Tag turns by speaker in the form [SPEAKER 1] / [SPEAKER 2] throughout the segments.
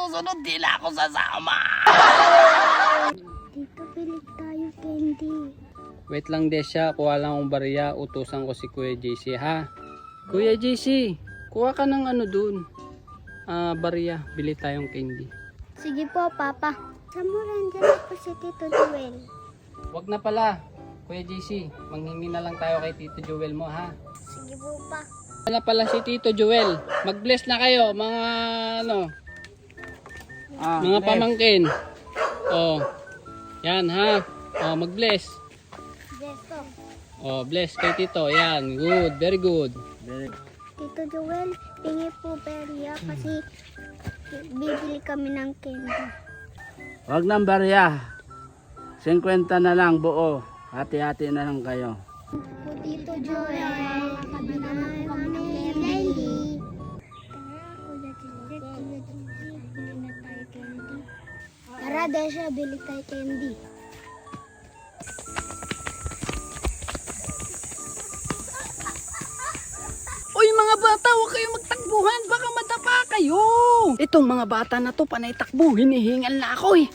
[SPEAKER 1] susunod di na ako sasama.
[SPEAKER 2] Dito pilit tayo, candy.
[SPEAKER 3] Wait lang, Desya. Kuha lang akong barya. Utusan ko si Kuya JC, ha? Kuya JC, kuha ka ng ano dun. Barya. Bili tayong candy.
[SPEAKER 2] Sige po, Papa. Samuran, dyan po si Tito Joel.
[SPEAKER 3] Wag na pala. Kuya JC, manghingi na lang tayo kay Tito Joel mo, ha?
[SPEAKER 2] Sige po, Pa.
[SPEAKER 3] Wala pala si Tito Joel. Mag-bless na kayo, mga ano, mga pamangkin. Oh. Yan, ha? Oh, mag-bless.
[SPEAKER 2] Beso.
[SPEAKER 3] Oh, bless kay Tito. Yan, good, very good.
[SPEAKER 2] Tito Joel, pingi po perya kasi bibili kami ng candy.
[SPEAKER 4] Wag nang barya. 50 na lang buo. Hati-hati na lang kayo.
[SPEAKER 2] Tito Joel, kabili naman po kami ng candy. Bili na tayo candy. Tara, Desha, bili tayo candy.
[SPEAKER 3] Uy mga bata, huwag kayong magtakbuhan. Baka madapa kayo. Itong mga bata na to, panay takbo. Hinihingal na ako eh.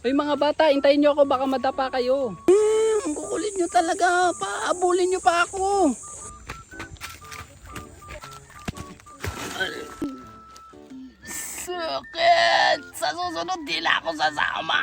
[SPEAKER 3] Uy mga bata, hintayin nyo ako. Baka madapa kayo. Ang kukulit nyo talaga. Paabulin nyo pa ako.
[SPEAKER 1] Sakit! Sa susunod di na ako sasama.